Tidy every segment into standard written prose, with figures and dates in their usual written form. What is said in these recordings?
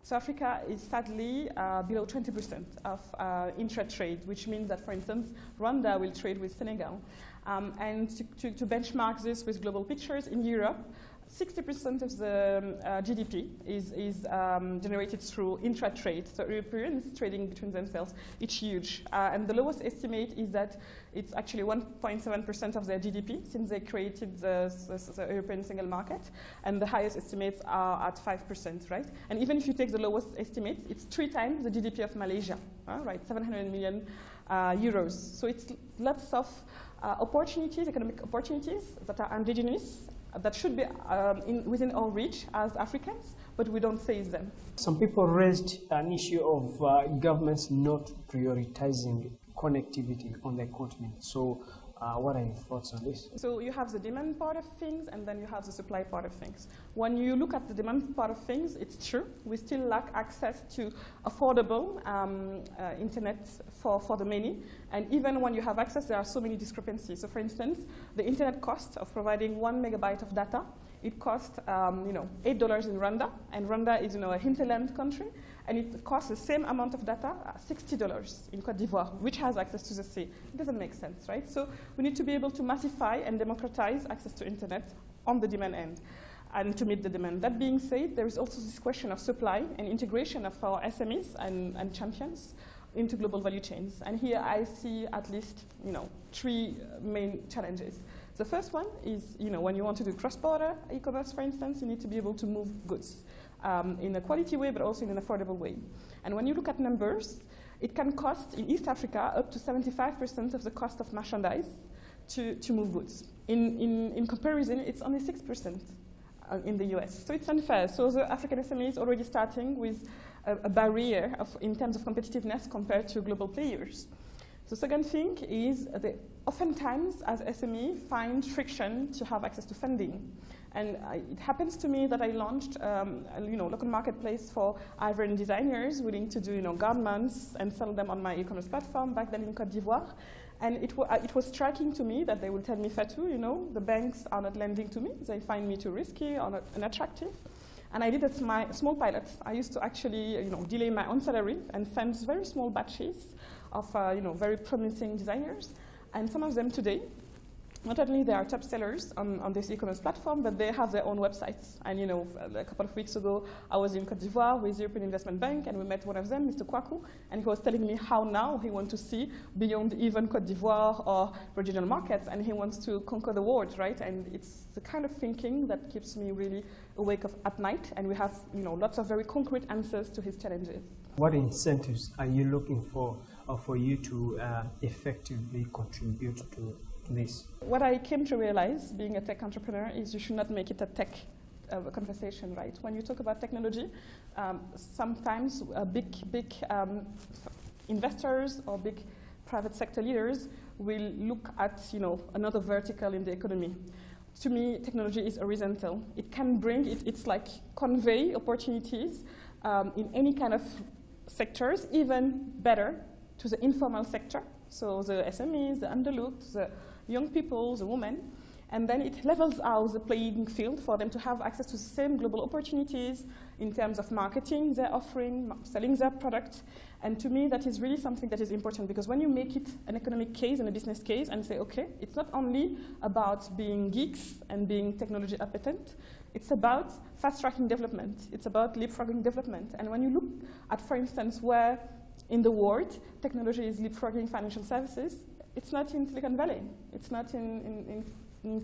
So Africa is sadly below 20% of intra-trade, which means that, for instance, Rwanda will trade with Senegal. And to benchmark this with global pictures, in Europe, 60% of the GDP is generated through intra-trade. So Europeans trading between themselves, it's huge. And the lowest estimate is that it's actually 1.7% of their GDP since they created the European single market. And the highest estimates are at 5%, right? And even if you take the lowest estimates, it's 3 times the GDP of Malaysia, right? 700 million euros. So it's lots of opportunities, economic opportunities that are indigenous, that should be within our reach as Africans, but we don't seize them. Some people raised an issue of governments not prioritizing connectivity on the continent. So what are your thoughts on this? So you have the demand part of things, and then you have the supply part of things. When you look at the demand part of things, it's true. We still lack access to affordable internet for the many. And even when you have access, there are so many discrepancies. So for instance, the internet cost of providing 1 megabyte of data, it costs $8 in Rwanda, and Rwanda is a hinterland country, and it costs the same amount of data, $60 in Côte d'Ivoire, which has access to the sea. It doesn't make sense, right? So we need to be able to massify and democratize access to internet on the demand end and to meet the demand. That being said, there is also this question of supply and integration of our SMEs and champions into global value chains. And here I see at least 3 main challenges. The first one is when you want to do cross-border e-commerce, for instance, you need to be able to move goods in a quality way, but also in an affordable way. And when you look at numbers, it can cost in East Africa up to 75% of the cost of merchandise to move goods. In comparison, it's only 6% in the US. So it's unfair. So the African SME is already starting with a barrier in terms of competitiveness compared to global players. The second thing is that oftentimes, as SME, find friction to have access to funding. And it happens to me that I launched a local marketplace for Ivorian designers willing to do garments and sell them on my e-commerce platform back then in Côte d'Ivoire. And it was striking to me that they would tell me, Fatou, the banks are not lending to me. They find me too risky or not unattractive. And I did a small pilot. I used to actually delay my own salary and fund very small batches of very promising designers. And some of them today, not only they are top sellers on this e-commerce platform, but they have their own websites. And a couple of weeks ago, I was in Côte d'Ivoire with the European Investment Bank, and we met one of them, Mr. Kwaku, and he was telling me how now he wants to see beyond even Côte d'Ivoire or regional markets, and he wants to conquer the world, right? And it's the kind of thinking that keeps me really awake at night, and we have lots of very concrete answers to his challenges. What incentives are you looking for you to effectively contribute to this? What I came to realize, being a tech entrepreneur, is you should not make it a tech conversation, right? When you talk about technology, sometimes big investors or big private sector leaders will look at another vertical in the economy. To me, technology is horizontal. It can bring, it's like convey opportunities in any kind of sectors, even better to the informal sector. So the SMEs, the underlooked, the young people, the women, and then it levels out the playing field for them to have access to the same global opportunities in terms of marketing their offering, selling their product. And to me, that is really something that is important, because when you make it an economic case and a business case and say, okay, it's not only about being geeks and being technology appetent, it's about fast-tracking development. It's about leapfrogging development. And when you look at, for instance, where in the world technology is leapfrogging financial services, it's not in Silicon Valley. It's not in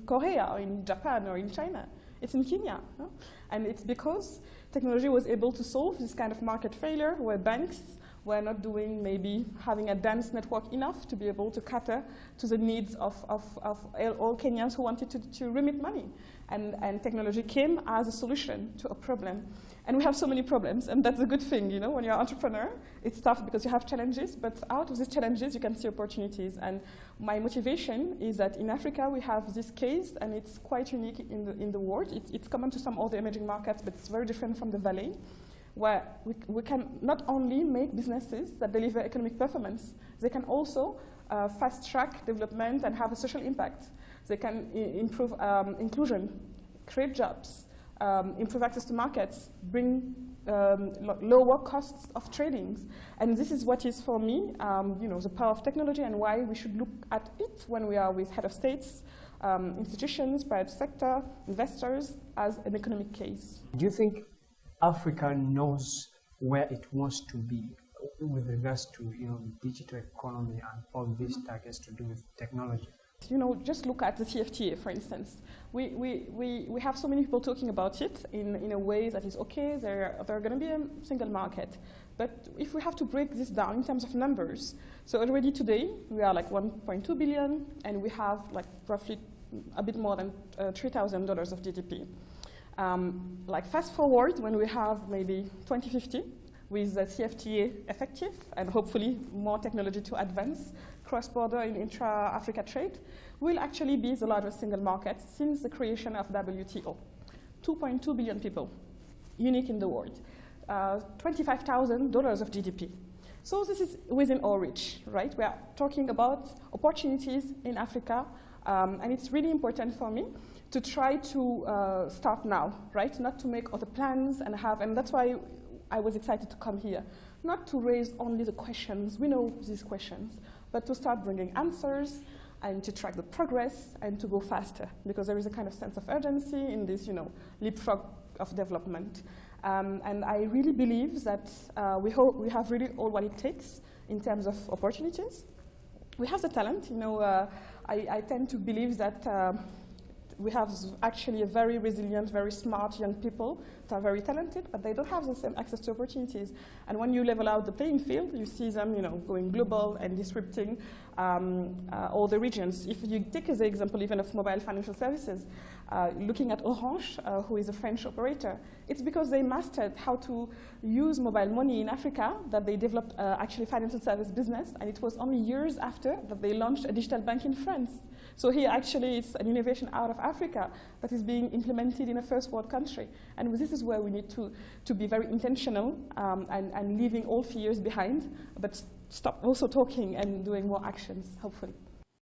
Korea or in Japan or in China. It's in Kenya. No? And it's because technology was able to solve this kind of market failure where banks were not doing, maybe having a dense network enough to be able to cater to the needs of all Kenyans who wanted to remit money. And technology came as a solution to a problem. And we have so many problems, and that's a good thing, when you're an entrepreneur. It's tough because you have challenges, but out of these challenges, you can see opportunities. And my motivation is that in Africa, we have this case, and it's quite unique in the world. It's common to some other emerging markets, but it's very different from the Valley, where we can not only make businesses that deliver economic performance, they can also fast-track development and have a social impact. They can improve inclusion, create jobs, improve access to markets, bring lower costs of tradings. And this is what is, for me, the power of technology and why we should look at it when we are with head of states, institutions, private sector, investors, as an economic case. Do you think Africa knows where it wants to be with regards to digital economy and all these targets to do with technology? Just look at the CFTA, for instance. We have so many people talking about it in a way that is okay, they're going to be a single market. But if we have to break this down in terms of numbers, so already today we are like 1.2 billion and we have like roughly a bit more than $3,000 of GDP. Like fast forward when we have maybe 2050 with the CFTA effective and hopefully more technology to advance cross-border in intra-Africa trade, will actually be the largest single market since the creation of WTO. 2.2 billion people, unique in the world. $25,000 of GDP. So this is within our reach, right? We are talking about opportunities in Africa, and it's really important for me to try to start now, right? Not to make other plans and that's why I was excited to come here. Not to raise only the questions, we know these questions, but to start bringing answers and to track the progress and to go faster, because there is a kind of sense of urgency in this, leapfrog of development. And I really believe that we have really all what it takes in terms of opportunities. We have the talent, I tend to believe that we have actually a very resilient, very smart young people that are very talented, but they don't have the same access to opportunities. And when you level out the playing field, you see them, going global and disrupting all the regions. If you take as an example even of mobile financial services, looking at Orange, who is a French operator, it's because they mastered how to use mobile money in Africa that they developed actually financial service business, and it was only years after that they launched a digital bank in France. So here actually it's an innovation out of Africa that is being implemented in a first world country. And this is where we need to be very intentional and leaving all fears behind, but stop also talking and doing more actions, hopefully.